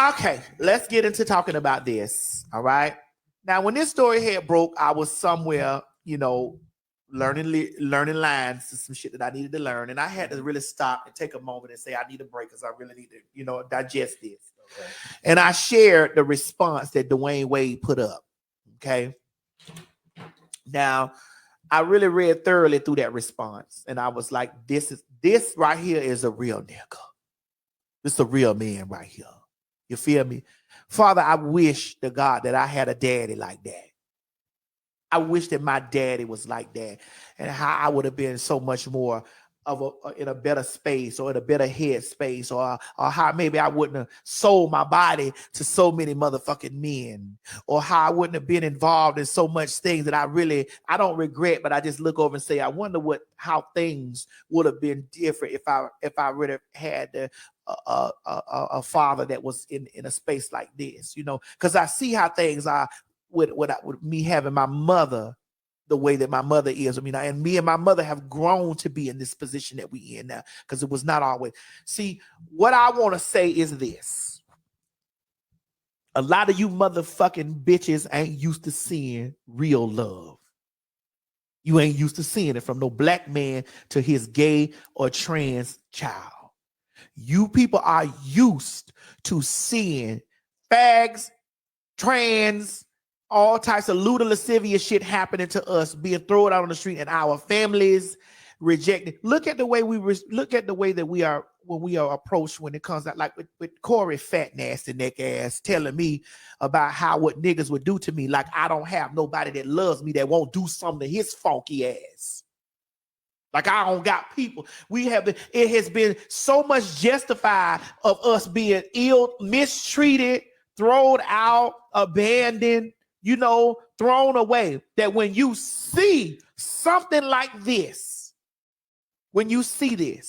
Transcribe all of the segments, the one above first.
Okay, let's get into talking about this. All right. Now, when this story had broke, I was somewhere, learning lines to some shit that I needed to learn, and I had to really stop and take a moment and say I need a break because I really need to, digest this. Okay. And I shared the response that Dwayne Wade put up. Okay. Now, I really read thoroughly through that response, and I was like, this right here is a real nigga. This is a real man right here. You feel me? Father, I wish to God that I had a daddy like that. I wish that my daddy was like that, and how I would have been so much more of in a better space, or in a better head space, or how maybe I wouldn't have sold my body to so many motherfucking men, or how I wouldn't have been involved in so much things that I don't regret, but I just look over and say, I wonder how things would have been different if I really had a father that was in a space like this, because I see how things are with me having my mother the way that my mother is. I mean, and me and my mother have grown to be in this position that we in now, because it was not always. See, what I want to say is this. A lot of you motherfucking bitches ain't used to seeing real love. You ain't used to seeing it from no black man to his gay or trans child. You people are used to seeing fags, trans, all types of lewd, lascivious shit happening to us, being thrown out on the street, and our families rejected. Look at the way that we are when we are approached when it comes out, like with Corey, fat nasty neck ass, telling me about what niggas would do to me, like I don't have nobody that loves me that won't do something to his funky ass. Like I don't got people. It has been so much justified of us being mistreated, thrown out, abandoned, thrown away, that when you see something like this, when you see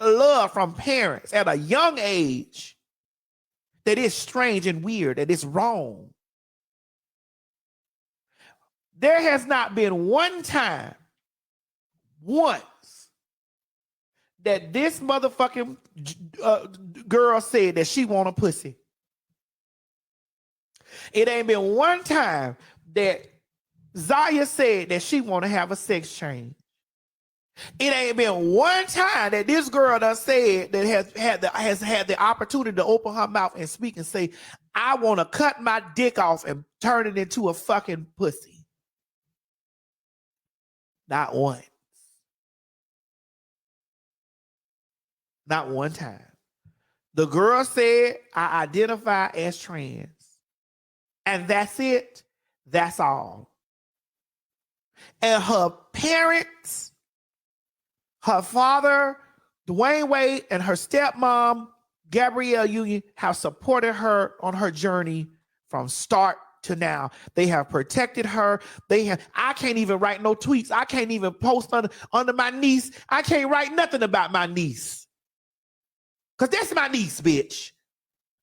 love from parents at a young age, that is strange and weird, that is wrong. There has not been one time, once, that this motherfucking girl said that she want a pussy. It ain't been one time that Zaya said that she want to have a sex change. It ain't been one time that this girl done said that has had the opportunity to open her mouth and speak and say, I want to cut my dick off and turn it into a fucking pussy. Not once. Not one time. The girl said, I identify as trans. And that's it. That's all. And her parents, her father, Dwayne Wade, and her stepmom, Gabrielle Union, have supported her on her journey from start to now. They have protected her. I can't even write no tweets. I can't even post under my niece. I can't write nothing about my niece. Because that's my niece, bitch.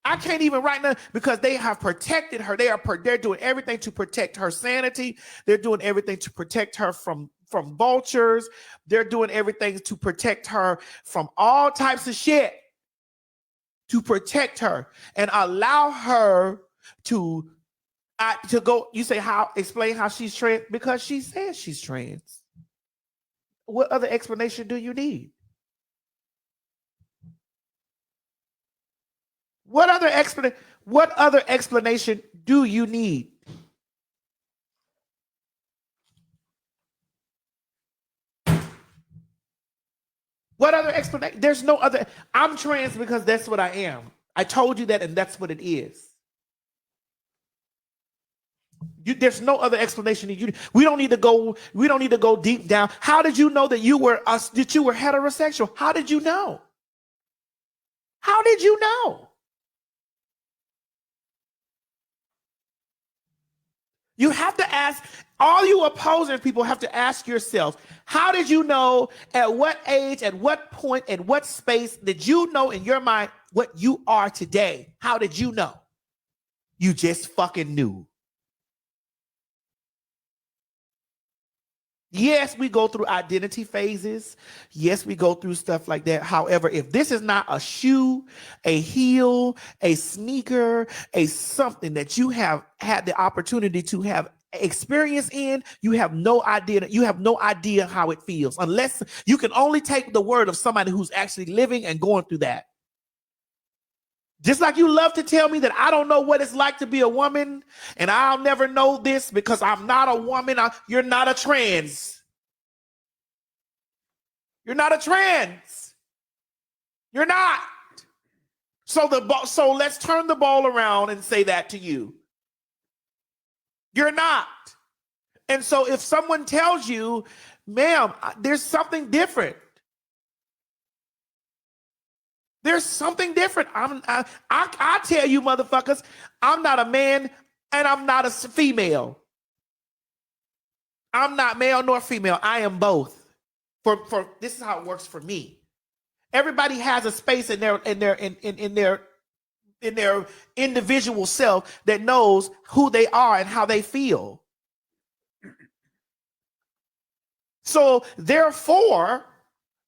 I can't even write nothing because they have protected her. They're doing everything to protect her sanity. They're doing everything to protect her from vultures. They're doing everything to protect her from all types of shit, to protect her and allow her to go. You say explain how she's trans, because she says she's trans. What other explanation do you need? What other explanation do you need? What other explanation? There's no other. I'm trans because that's what I am. I told you that, and that's what it is. There's no other explanation. We don't need to go deep down. How did you know that you were heterosexual? How did you know? How did you know? You have to ask, all you opposing people have to ask yourself, how did you know, at what age, at what point, at what space did you know in your mind what you are today? How did you know? You just fucking knew. Yes, we go through identity phases. Yes, we go through stuff like that. However, if this is not a shoe, a heel, a sneaker, a something that you have had the opportunity to have experience in, you have no idea. You have no idea how it feels unless you can only take the word of somebody who's actually living and going through that. Just like you love to tell me that I don't know what it's like to be a woman and I'll never know this because I'm not a woman. You're not a trans. You're not a trans. You're not. So let's turn the ball around and say that to you. You're not. And so if someone tells you, ma'am, there's something different. There's something different. I tell you, motherfuckers, I'm not a man and I'm not a female. I'm not male nor female. I am both. For this is how it works for me. Everybody has a space in their individual self that knows who they are and how they feel. So therefore,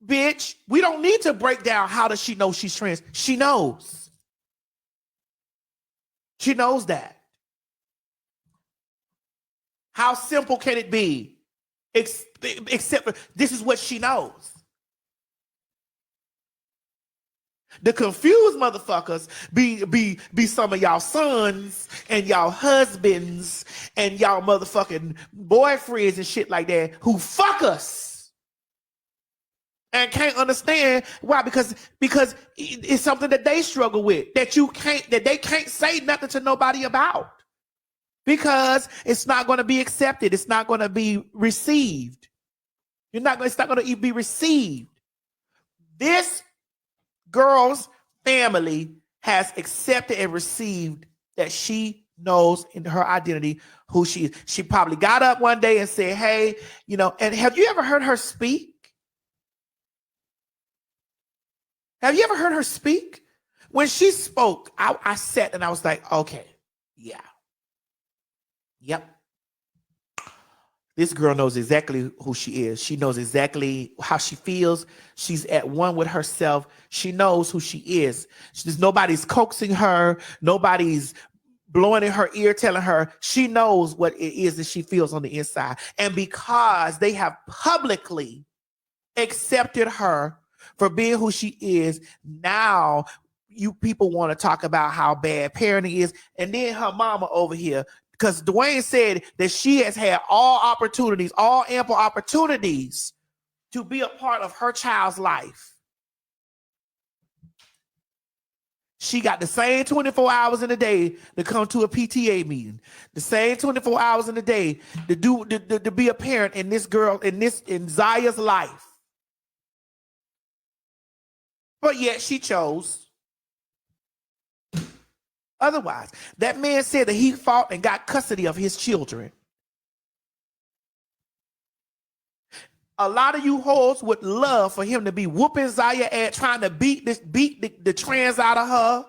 bitch, we don't need to break down how does she know she's trans. She knows. She knows that. How simple can it be? Except this is what she knows. The confused motherfuckers be some of y'all sons and y'all husbands and y'all motherfucking boyfriends and shit like that who fuck us and can't understand why, because it's something that they struggle with that they can't say nothing to nobody about because it's not going to be accepted. It's not going to be received. It's not going to be received. This girl's family has accepted and received that she knows in her identity who she is. She probably got up one day and said, hey, and have you ever heard her speak? Have you ever heard her speak? When she spoke, I sat and I was like, okay, yeah. Yep. This girl knows exactly who she is. She knows exactly how she feels. She's at one with herself. She knows who she is. Nobody's coaxing her. Nobody's blowing in her ear telling her. She knows what it is that she feels on the inside. And because they have publicly accepted her for being who she is, now you people want to talk about how bad parenting is. And then her mama over here, because Dwayne said that she has had all ample opportunities to be a part of her child's life. She got the same 24 hours in a day to come to a PTA meeting, the same 24 hours in a day to be a parent in this girl, in Zaya's life. But yet she chose otherwise. That man said that he fought and got custody of his children. A lot of you hoes would love for him to be whooping Zaya and trying to beat the trans out of her.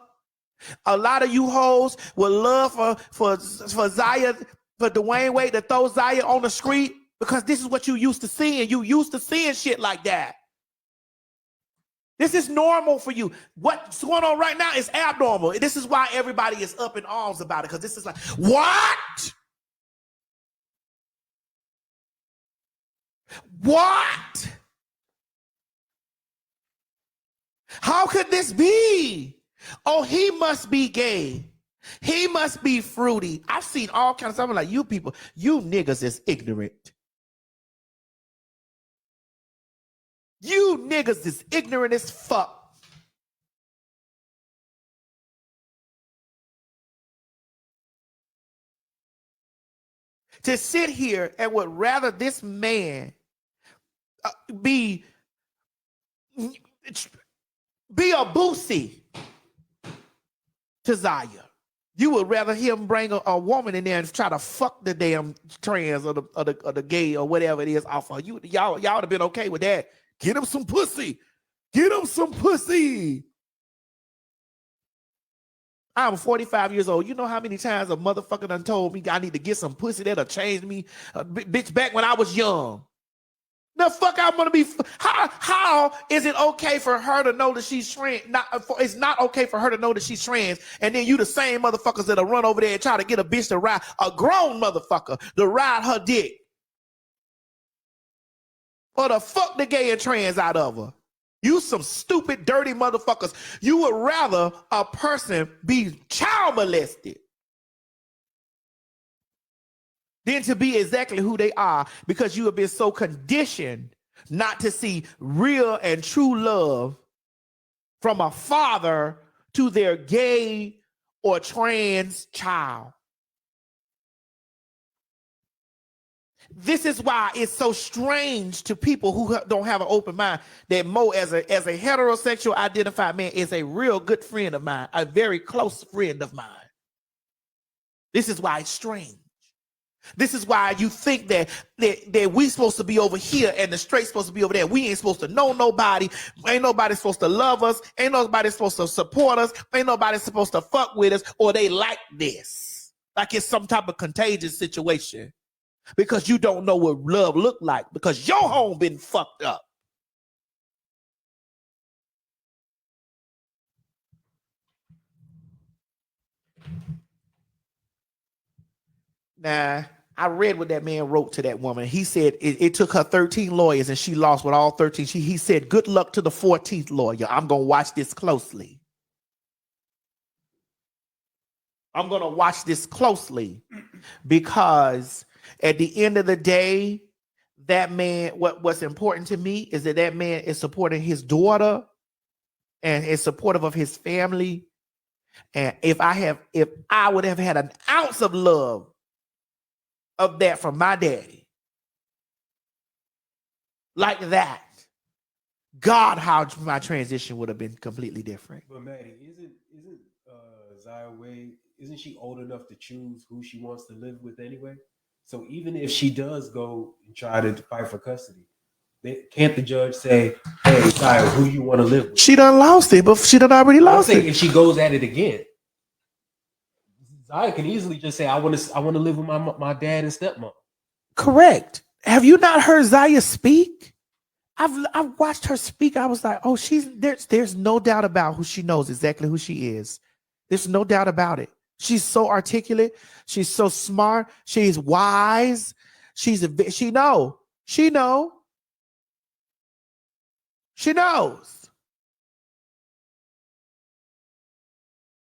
A lot of you hoes would love for Zaya, for Dwayne Wade to throw Zaya on the street because this is what you used to seeing. You used to seeing shit like that. This is normal for you. What's going on right now is abnormal. This is why everybody is up in arms about it, because this is like, what? What? How could this be? Oh, he must be gay. He must be fruity. I've seen all kinds of stuff. I'm like, you people, you niggas is ignorant. You niggas is ignorant as fuck. To sit here and would rather this man be a boosie to Zaya. You would rather him bring a woman in there and try to fuck the damn trans or the gay or whatever it is off of you. Y'all would have been okay with that. Get him some pussy. Get him some pussy. I'm 45 years old. You know how many times a motherfucker done told me I need to get some pussy that'll change me? Bitch, back when I was young. The fuck I'm gonna be. How is it okay for her to know that she's trans? It's not okay for her to know that she's trans, and then you the same motherfuckers that'll run over there and try to get a bitch to ride, a grown motherfucker to ride her dick, or the fuck the gay and trans out of her. You some stupid, dirty motherfuckers. You would rather a person be child molested than to be exactly who they are, because you have been so conditioned not to see real and true love from a father to their gay or trans child. This is why it's so strange to people who don't have an open mind that Mo, as a heterosexual identified man, is a real good friend of mine, a very close friend of mine. This is why it's strange. This is why you think that we supposed to be over here and the straight supposed to be over there. We ain't supposed to know nobody. Ain't nobody supposed to love us. Ain't nobody supposed to support us. Ain't nobody supposed to fuck with us, or they like this. Like it's some type of contagious situation. Because you don't know what love look like, because your home been fucked up. Now, I read what that man wrote to that woman. He said it took her 13 lawyers and she lost with all 13. He said, good luck to the 14th lawyer. I'm going to watch this closely. I'm going to watch this closely because at the end of the day, that man, what's important to me is that man is supporting his daughter and is supportive of his family. And if I would have had an ounce of love of that from my daddy, like that, God, how my transition would have been completely different. But Maddie, isn't Zaya Wade, isn't she old enough to choose who she wants to live with anyway? So even if she does go and try to fight for custody, can't the judge say, hey, Zaya, who you want to live with? She done lost it, but she done already lost it. If she goes at it again, Zaya can easily just say, I want to live with my dad and stepmom. Correct. Have you not heard Zaya speak? I've watched her speak. I was like, oh, there's no doubt about who she knows exactly who she is. There's no doubt about it. She's so articulate. She's so smart. She's wise. She knows.